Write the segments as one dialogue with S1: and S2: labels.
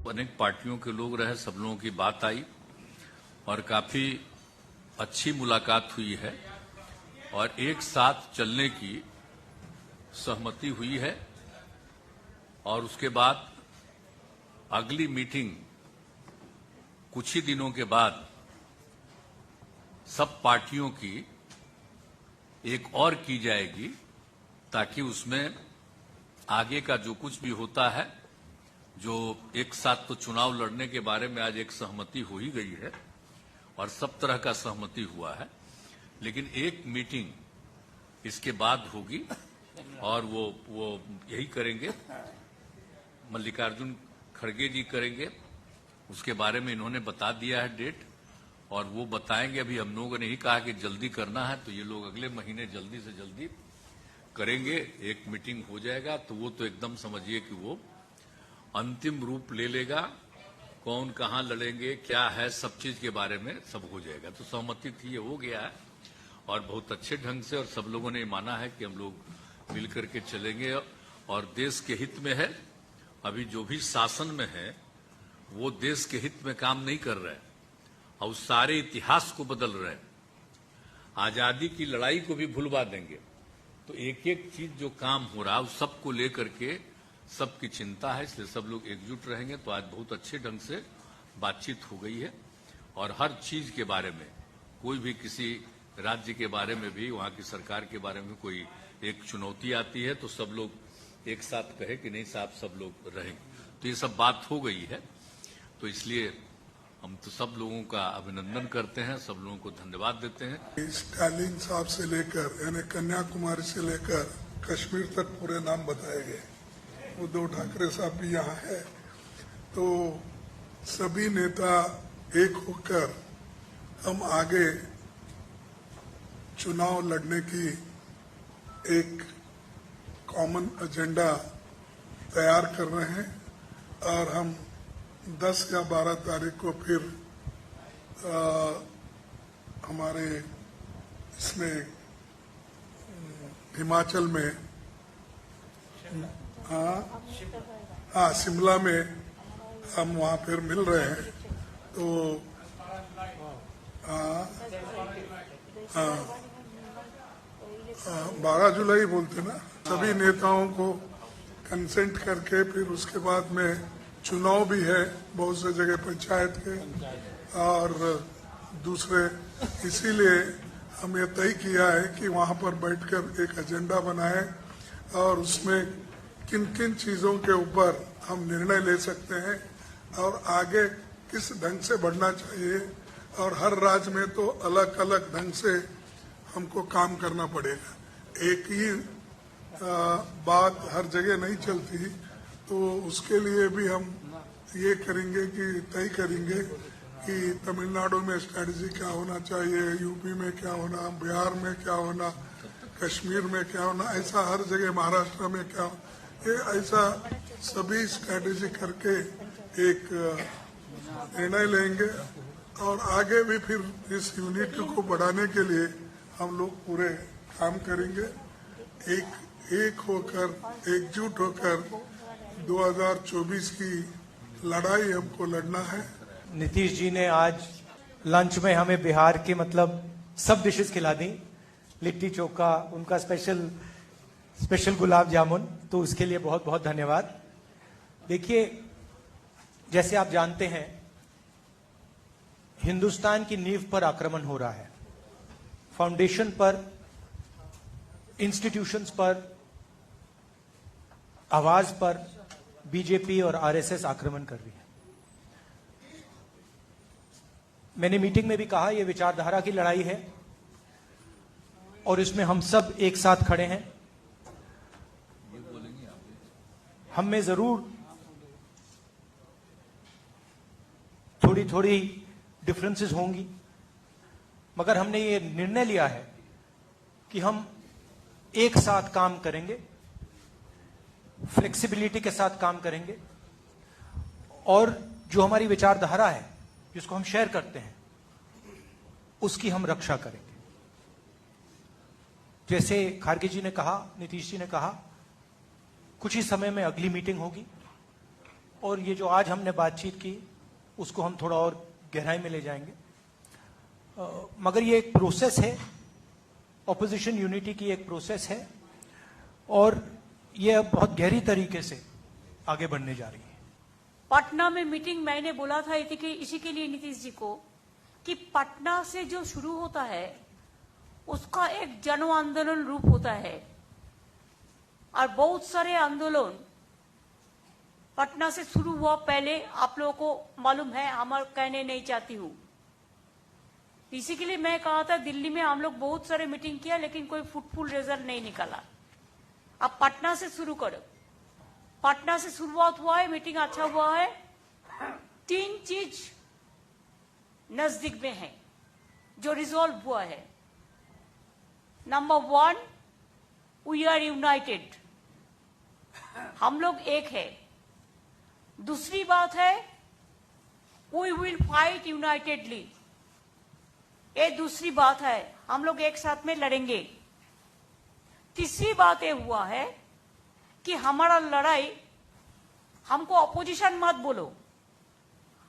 S1: अनेक पार्टियों के लोग रहे, सब लोगों की बात आई और काफी अच्छी मुलाकात हुई है और एक साथ चलने की सहमति हुई है। और उसके बाद अगली मीटिंग कुछ ही दिनों के बाद सब पार्टियों की एक और की जाएगी, ताकि उसमें आगे का जो कुछ भी होता है, जो एक साथ तो चुनाव लड़ने के बारे में आज एक सहमति हो ही गई है और सब तरह का सहमति हुआ है, लेकिन एक मीटिंग इसके बाद होगी और वो यही करेंगे, मल्लिकार्जुन खड़गे जी करेंगे। उसके बारे में इन्होंने बता दिया है डेट और वो बताएंगे। अभी हम लोगों ने ही कहा कि जल्दी करना है, तो ये लोग अगले महीने जल्दी से जल्दी करेंगे। एक मीटिंग हो जाएगा तो वो तो एकदम समझिए कि वो अंतिम रूप ले लेगा। कौन कहां लड़ेंगे, क्या है, सब चीज के बारे में सब हो जाएगा। तो सहमति थी, ये हो गया है और बहुत अच्छे ढंग से, और सब लोगों ने माना है कि हम लोग मिलकर के चलेंगे और देश के हित में है। अभी जो भी शासन में है वो देश के हित में काम नहीं कर रहे और उस सारे इतिहास को बदल रहे, आजादी की लड़ाई को भी भुलवा देंगे। तो एक एक चीज जो काम हो रहा है उस सबको लेकर के सबकी चिंता है, इसलिए सब लोग एकजुट रहेंगे। तो आज बहुत अच्छे ढंग से बातचीत हो गई है और हर चीज के बारे में, कोई भी किसी राज्य के बारे में भी, वहां की सरकार के बारे में कोई एक चुनौती आती है तो सब लोग एक साथ कहे कि नहीं साहब सब लोग रहेंगे। तो ये सब बात हो गई है। तो इसलिए हम तो सब लोगों का अभिनंदन करते हैं, सब लोगों को धन्यवाद देते हैं।
S2: स्टालिन साहब से लेकर यानी कन्याकुमारी से लेकर कश्मीर तक पूरे नाम बताए गए। उद्धव ठाकरे साहब भी यहाँ है। तो सभी नेता एक होकर हम आगे चुनाव लड़ने की एक कॉमन एजेंडा तैयार कर रहे हैं और हम 10 या 12 तारीख को फिर हमारे इसमें हिमाचल में शिमला में हम वहाँ फिर मिल रहे हैं। तो 12 जुलाई बोलते ना, सभी नेताओं को कंसेंट करके फिर उसके बाद में चुनाव भी है बहुत से जगह पंचायत के और दूसरे। इसीलिए हम ये तय किया है कि वहाँ पर बैठकर एक एजेंडा बनाए और उसमें किन किन चीजों के ऊपर हम निर्णय ले सकते हैं और आगे किस ढंग से बढ़ना चाहिए। और हर राज्य में तो अलग अलग ढंग से हमको काम करना पड़ेगा, एक ही बात हर जगह नहीं चलती। तो उसके लिए भी हम ये करेंगे कि तय करेंगे कि तमिलनाडु में स्ट्रेटजी क्या होना चाहिए, यूपी में क्या होना, बिहार में क्या होना, कश्मीर में क्या होना, ऐसा हर जगह, महाराष्ट्र में क्या, ये ऐसा सभी स्ट्रेटजी करके एक निर्णय लेंगे और आगे भी फिर इस यूनिटी को बढ़ाने के लिए हम लोग पूरे काम करेंगे। एक होकर, एकजुट होकर 2024 की लड़ाई हमको लड़ना है।
S3: नीतीश जी ने आज लंच में हमें बिहार की मतलब सब डिशेस खिला दी, लिट्टी चोखा, उनका स्पेशल गुलाब जामुन, तो उसके लिए बहुत बहुत धन्यवाद। देखिए, जैसे आप जानते हैं, हिंदुस्तान की नींव पर आक्रमण हो रहा है, फाउंडेशन पर, इंस्टीट्यूशंस पर, आवाज पर बीजेपी और आरएसएस आक्रमण कर रही है। मैंने मीटिंग में भी कहा, यह विचारधारा की लड़ाई है और इसमें हम सब एक साथ खड़े हैं। हम में जरूर थोड़ी थोड़ी डिफरेंसेस होंगी, मगर हमने ये निर्णय लिया है कि हम एक साथ काम करेंगे, फ्लेक्सिबिलिटी के साथ काम करेंगे और जो हमारी विचारधारा है, जिसको हम शेयर करते हैं, उसकी हम रक्षा करेंगे। जैसे खारगे जी ने कहा, नीतीश जी ने कहा, कुछ ही समय में अगली मीटिंग होगी और ये जो आज हमने बातचीत की उसको हम थोड़ा और गहराई में ले जाएंगे। मगर ये एक प्रोसेस है, ऑपोजिशन यूनिटी की एक प्रोसेस है और ये अब बहुत गहरी तरीके से आगे बढ़ने जा रही है।
S4: पटना में मीटिंग मैंने बोला था इसी के लिए नीतीश जी को कि पटना से जो शुरू होता है उसका एक जन आंदोलन रूप होता है और बहुत सारे आंदोलन पटना से शुरू हुआ। पहले आप लोगों को मालूम है, हम कहने नहीं चाहती हूँ। इसी के लिए मैं कहा था दिल्ली में हम लोग बहुत सारे मीटिंग किया लेकिन कोई फ्रूटफुल रिजल्ट नहीं निकाला। अब पटना से शुरू करो। पटना से शुरुआत हुआ है, मीटिंग अच्छा हुआ है। 3 चीज नजदीक में है जो रिजॉल्व हुआ है। नंबर 1, वी आर यूनाइटेड, हम लोग एक है। दूसरी बात है वी विल फाइट यूनाइटेडली, ये दूसरी बात है, हम लोग एक साथ में लड़ेंगे। तीसरी बात ये हुआ है कि हमारा लड़ाई, हमको अपोजिशन मत बोलो,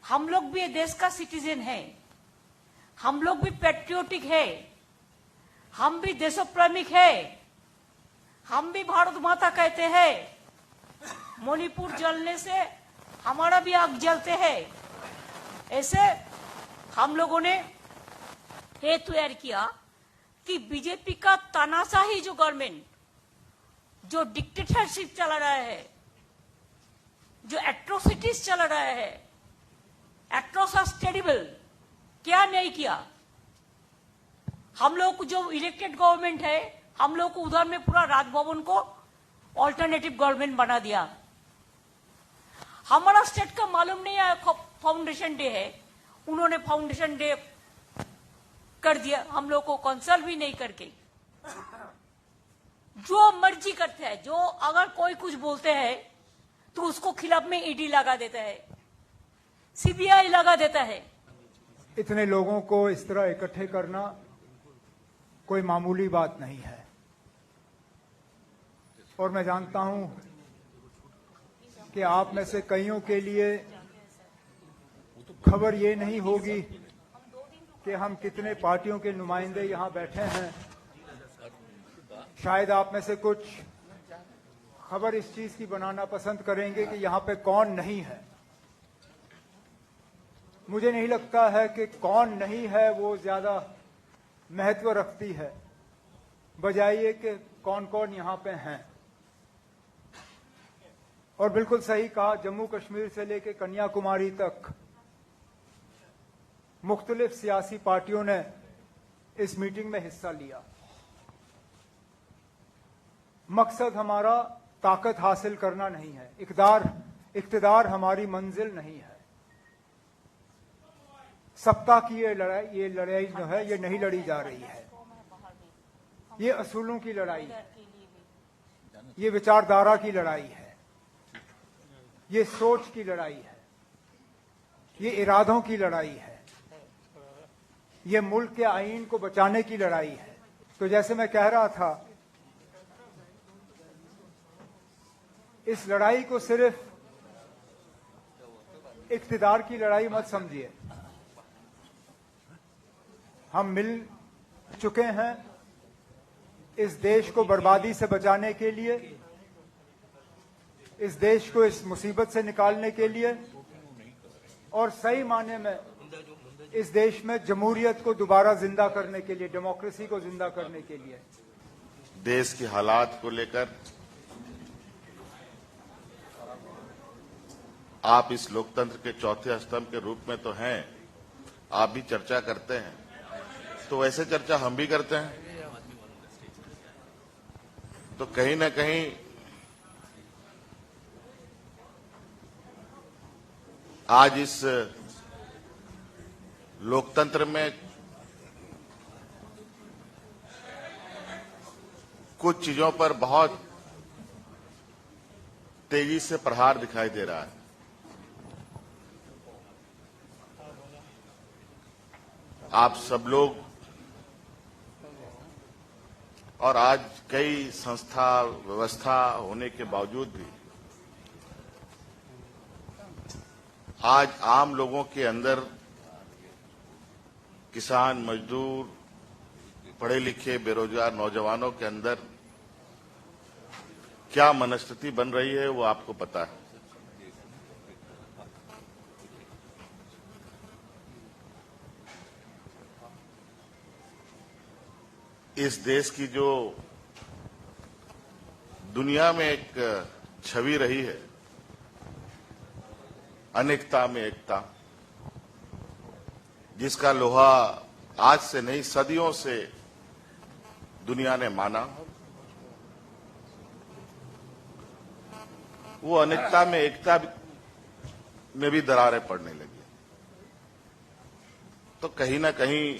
S4: हम लोग भी ये देश का सिटीजन है, हम लोग भी पैट्रियोटिक है, हम भी देशप्रेमिक है, हम भी भारत माता कहते हैं। मणिपुर जलने से हमारा भी आग जलते हैं। ऐसे हम लोगों ने ये तैयार किया कि बीजेपी का तानाशाही जो गवर्नमेंट, जो डिक्टेटरशिप चला रहा है, जो एट्रोसिटीज चला रहा है, एट्रोसिटीज टेरिबल, क्या नहीं किया। हम लोग को जो इलेक्टेड गवर्नमेंट है, हम लोग को उधर में पूरा राजभवन को ऑल्टरनेटिव गवर्नमेंट बना दिया। हमारा स्टेट का मालूम नहीं है फाउंडेशन डे है, उन्होंने फाउंडेशन डे कर दिया, हम लोग को कंसल्ट भी नहीं करके जो मर्जी करते हैं। जो अगर कोई कुछ बोलते हैं तो उसको खिलाफ में ईडी लगा देता है, सीबीआई लगा देता है।
S5: इतने लोगों को इस तरह इकट्ठे करना कोई मामूली बात नहीं है और मैं जानता हूं कि आप में से कईयों के लिए खबर ये नहीं होगी कि हम कितने पार्टियों के नुमाइंदे यहां बैठे हैं। शायद आप में से कुछ खबर इस चीज की बनाना पसंद करेंगे कि यहां पे कौन नहीं है। मुझे नहीं लगता है कि कौन नहीं है वो ज्यादा महत्व रखती है, बजाय ये कि कौन कौन यहां पे हैं। और बिल्कुल सही कहा, जम्मू कश्मीर से लेकर कन्याकुमारी तक मुख्तलिफ सियासी पार्टियों ने इस मीटिंग में हिस्सा लिया। मकसद हमारा ताकत हासिल करना नहीं है, इक़्तिदार हमारी मंजिल नहीं है। सत्ता की ये लड़ाई जो है ये नहीं लड़ी जा रही है। ये असूलों की लड़ाई है, ये विचारधारा की लड़ाई है, ये सोच की लड़ाई है, ये इरादों की लड़ाई है, ये मुल्क के आईन को बचाने की लड़ाई है। तो जैसे मैं कह रहा था, इस लड़ाई को सिर्फ इक़्तिदार की लड़ाई मत समझिए। हम मिल चुके हैं इस देश को बर्बादी से बचाने के लिए, इस देश को इस मुसीबत से निकालने के लिए और सही माने में इस देश में जमहूरियत को दोबारा जिंदा करने के लिए, डेमोक्रेसी को जिंदा करने के लिए।
S6: देश के हालात को लेकर आप इस लोकतंत्र के चौथे स्तंभ के रूप में तो हैं, आप भी चर्चा करते हैं, तो वैसे चर्चा हम भी करते हैं। तो कहीं ना कहीं आज इस लोकतंत्र में कुछ चीजों पर बहुत तेजी से प्रहार दिखाई दे रहा है। आप सब लोग और आज कई संस्था व्यवस्था होने के बावजूद भी आज आम लोगों के अंदर, किसान, मजदूर, पढ़े लिखे, बेरोजगार नौजवानों के अंदर क्या मनस्थिति बन रही है वो आपको पता है। इस देश की जो दुनिया में एक छवि रही है, अनेकता में एकता, जिसका लोहा आज से नहीं सदियों से दुनिया ने माना, वो अनेकता में एकता में भी दरारें पड़ने लगी। तो कहीं ना कहीं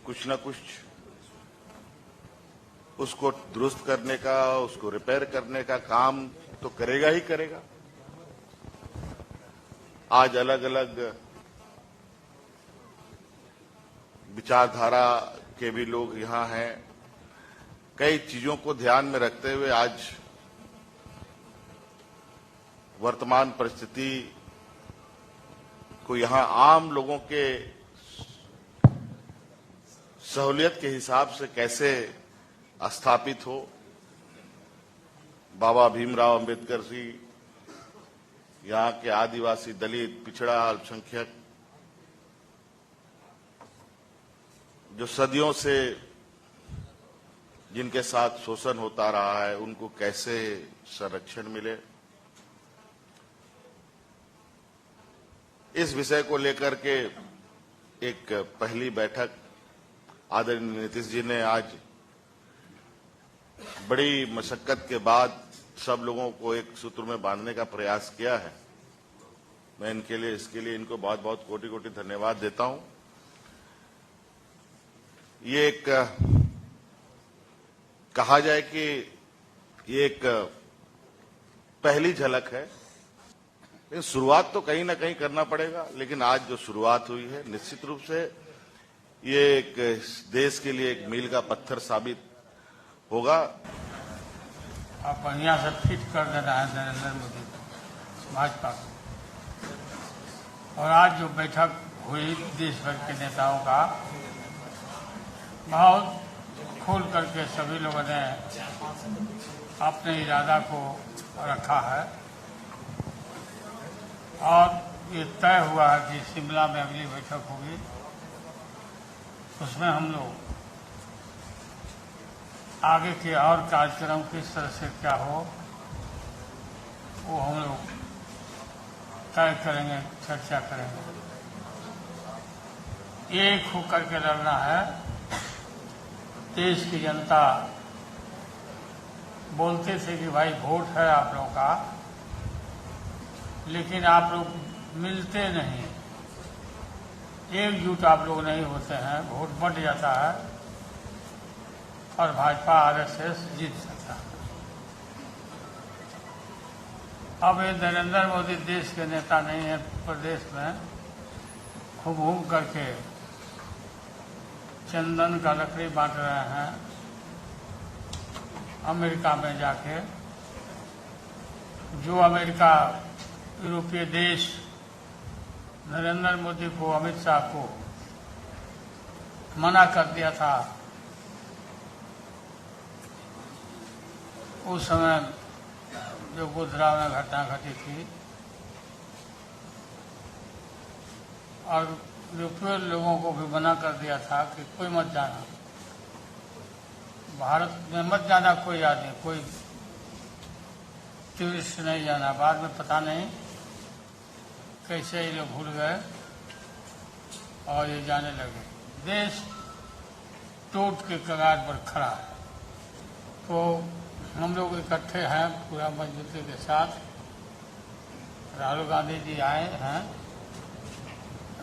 S6: कुछ ना कुछ उसको दुरुस्त करने का, उसको रिपेयर करने का काम तो करेगा ही करेगा। आज अलग अलग विचारधारा के भी लोग यहां हैं। कई चीजों को ध्यान में रखते हुए आज वर्तमान परिस्थिति को यहां आम लोगों के सहूलियत के हिसाब से कैसे स्थापित हो, बाबा भीमराव अंबेडकर जी, यहाँ के आदिवासी, दलित, पिछड़ा, अल्पसंख्यक, जो सदियों से जिनके साथ शोषण होता रहा है, उनको कैसे संरक्षण मिले, इस विषय को लेकर के एक पहली बैठक आदरणीय नीतीश जी ने आज बड़ी मशक्कत के बाद सब लोगों को एक सूत्र में बांधने का प्रयास किया है। मैं इसके लिए इनको बहुत बहुत कोटि कोटि धन्यवाद देता हूं। ये एक कहा जाए कि ये एक पहली झलक है, लेकिन शुरुआत तो कहीं ना कहीं करना पड़ेगा। लेकिन आज जो शुरुआत हुई है, निश्चित रूप से ये एक देश के लिए एक मील का पत्थर साबित होगा।
S7: आप बढ़िया से फिट कर दे रहे हैं नरेंद्र मोदी भाजपा को। और आज जो बैठक हुई देश भर के नेताओं का, बहुत खोल करके सभी लोगों ने अपने इरादा को रखा है। और ये तय हुआ है कि शिमला में अगली बैठक होगी, उसमें हम लोग आगे के और कार्यक्रम किस तरह से क्या हो वो हम लोग तय करेंगे, चर्चा करेंगे। एक होकर के लड़ना है। देश की जनता बोलते थे कि भाई वोट है आप लोगों का, लेकिन आप लोग मिलते नहीं, एकजुट आप लोग नहीं होते हैं, वोट बढ़ जाता है और भाजपा आरएसएस जीत सकता है। अब ये नरेंद्र मोदी देश के नेता नहीं है, प्रदेश में खूब घूम करके चंदन का लकड़ी बांट रहे हैं। अमेरिका में जाके जो अमेरिका, यूरोपीय देश नरेंद्र मोदी को, अमित शाह को मना कर दिया था, उस समय जो गुजरात में घटना घटी थी, और यूरोपीय लोगों को भी मना कर दिया था कि कोई मत जाना, भारत में मत जाना कोई आदमी, कोई टूरिस्ट नहीं जाना। बाद में पता नहीं कैसे ये लोग भूल गए और ये जाने लगे। देश टूट के कगार पर खड़ा है। तो हम लोग इकट्ठे हैं पूरा मजबूती के साथ। राहुल गांधी जी आए हैं।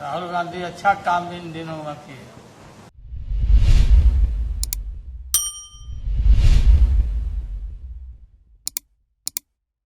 S7: राहुल गांधी अच्छा काम इन दिनों में किए।